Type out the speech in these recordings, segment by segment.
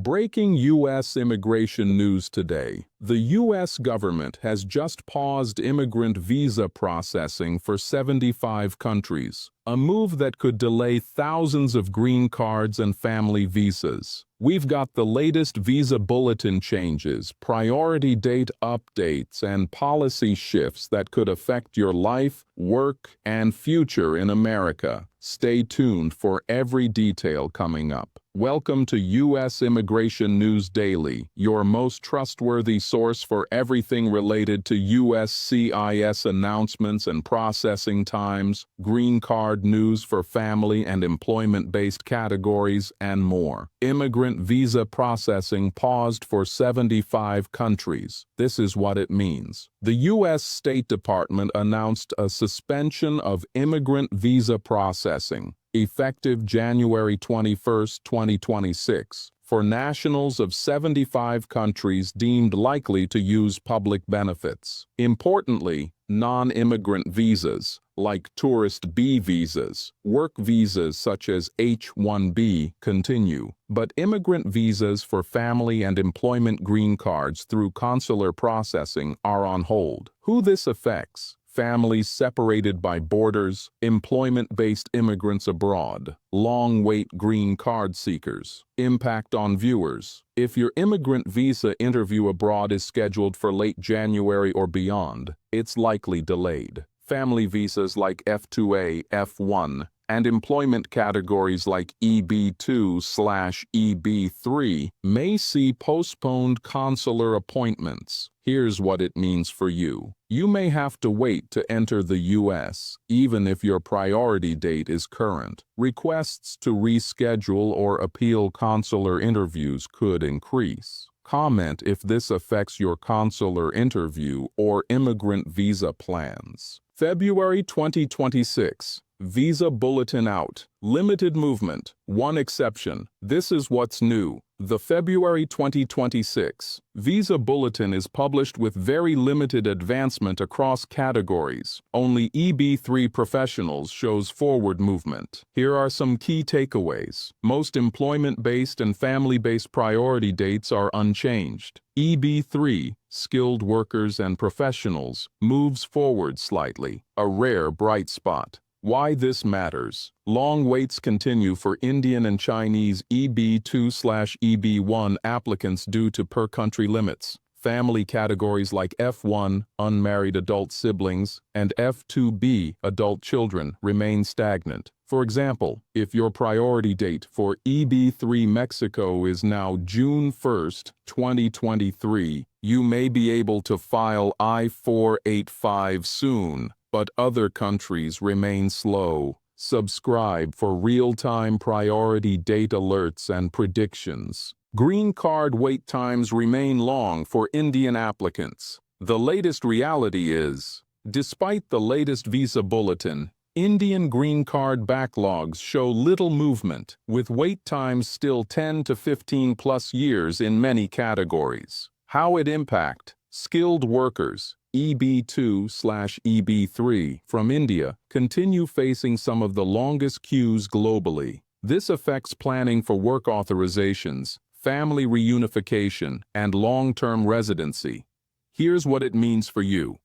Breaking U.S. immigration news today. The U.S. government has just paused immigrant visa processing for 75 countries, a move that could delay thousands of green cards and family visas. We've got the latest Visa Bulletin changes, priority date updates, and policy shifts that could affect your life, work, and future in America. Stay tuned for every detail coming up. Welcome to U.S. Immigration News Daily, your most trustworthy source for everything related to USCIS announcements and processing times, green card news for family and employment-based categories, and more. Immigrant visa processing paused for 75 countries. This is what it means. The U.S. State Department announced a suspension of immigrant visa processing, effective January 21, 2026, for nationals of 75 countries deemed likely to use public benefits. Importantly, non-immigrant visas, like tourist B visas, work visas such as H-1B, continue, but immigrant visas for family and employment green cards through consular processing are on hold. Who this affects? Families separated by borders, employment-based immigrants abroad, long-wait green card seekers. Impact on viewers. If your immigrant visa interview abroad is scheduled for late January or beyond, it's likely delayed. Family visas like F2A, F1, and employment categories like EB2/EB3 may see postponed consular appointments. Here's what it means for you. You may have to wait to enter the U.S., even if your priority date is current. Requests to reschedule or appeal consular interviews could increase. Comment if this affects your consular interview or immigrant visa plans. February 2026. Visa Bulletin out. Limited movement. One exception. This is what's new. The February 2026 Visa Bulletin is published with very limited advancement across categories. Only EB3 professionals shows forward movement. Here are some key takeaways. Most employment-based and family-based priority dates are unchanged. EB3, skilled workers and professionals, moves forward slightly, a rare bright spot. Why this matters. Long waits continue for Indian and Chinese EB2/EB1 applicants due to per-country limits. Family categories like F1, unmarried adult siblings, and F2B, adult children, remain stagnant. For example, if your priority date for EB3 Mexico is now June 1, 2023, you may be able to file I-485 soon, but other countries remain slow. Subscribe for real-time priority date alerts and predictions. Green card wait times remain long for Indian applicants. The latest reality is, despite the latest Visa Bulletin, Indian green card backlogs show little movement, with wait times still 10 to 15 plus years in many categories. How it impact? Skilled workers, EB2/EB3 from India, continue facing some of the longest queues globally. This affects planning for work authorizations, family reunification, and long-term residency. Here's what it means for you.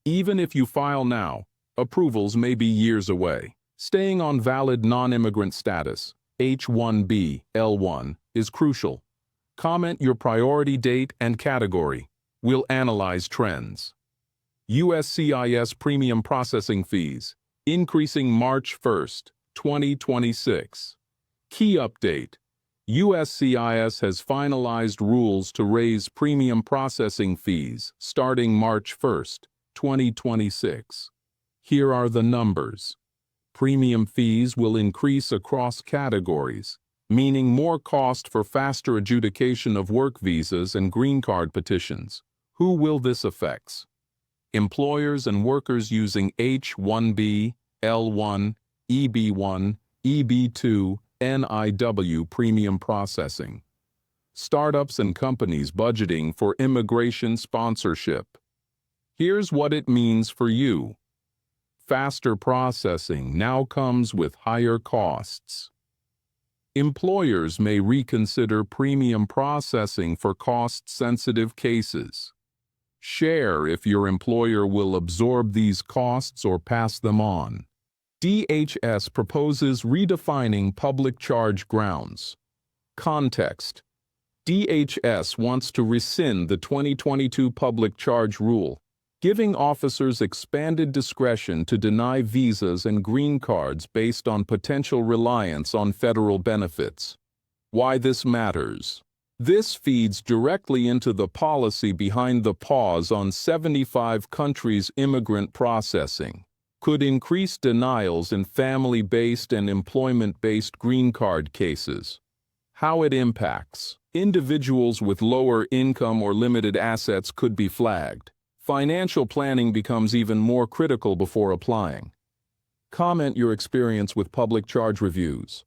Even if you file now, approvals may be years away. Staying on valid non-immigrant status, H-1B, L1, is crucial. Comment your priority date and category. We'll analyze trends. USCIS premium processing fees, increasing March 1, 2026. Key update. USCIS has finalized rules to raise premium processing fees starting March 1, 2026. Here are the numbers. Premium fees will increase across categories, meaning more cost for faster adjudication of work visas and green card petitions. Who will this affect? Employers and workers using H-1B, L1, EB1, EB2, NIW premium processing. Startups and companies budgeting for immigration sponsorship. Here's what it means for you. Faster processing now comes with higher costs. Employers may reconsider premium processing for cost-sensitive cases. Share if your employer will absorb these costs or pass them on. DHS proposes redefining public charge grounds. Context: DHS wants to rescind the 2022 public charge rule, giving officers expanded discretion to deny visas and green cards based on potential reliance on federal benefits. Why this matters? This feeds directly into the policy behind the pause on 75 countries' immigrant processing. Could increase denials in family-based and employment-based green card cases. How it impacts. Individuals with lower income or limited assets could be flagged. Financial planning becomes even more critical before applying. Comment your experience with public charge reviews.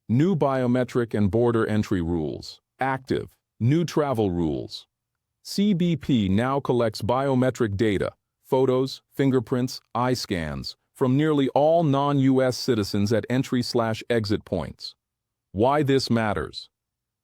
New biometric and border entry rules. Active. New travel rules. CBP now collects biometric data, photos, fingerprints, eye scans, from nearly all non-U.S. citizens at entry/exit points. Why this matters?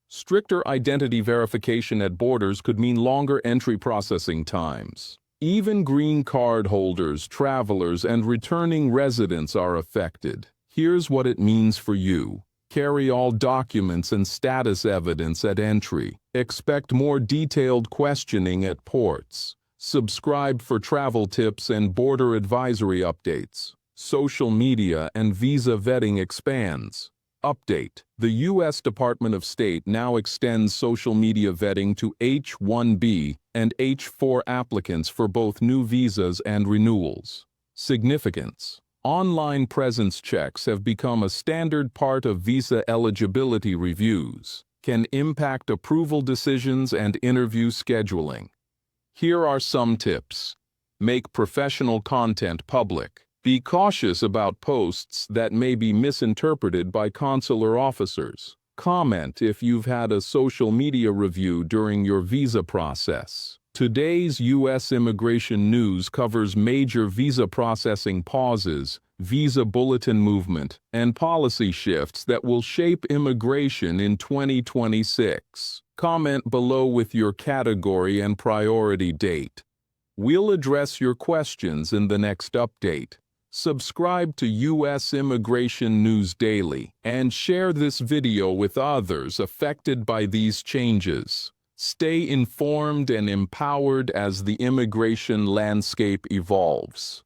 Stricter identity verification at borders could mean longer entry processing times. Even green card holders, travelers, and returning residents are affected. Here's what it means for you. Carry all documents and status evidence at entry. Expect more detailed questioning at ports. Subscribe for travel tips and border advisory updates. Social media and visa vetting expands. Update: the U.S. Department of State now extends social media vetting to H-1B and H-4 applicants for both new visas and renewals. Significance: online presence checks have become a standard part of visa eligibility reviews, can impact approval decisions and interview scheduling. Here are some tips. Make professional content public. Be cautious about posts that may be misinterpreted by consular officers. Comment if you've had a social media review during your visa process. Today's U.S. immigration news covers major visa processing pauses, Visa Bulletin movement, and policy shifts that will shape immigration in 2026. Comment below with your category and priority date. We'll address your questions in the next update. Subscribe to U.S. Immigration News Daily and share this video with others affected by these changes. Stay informed and empowered as the immigration landscape evolves.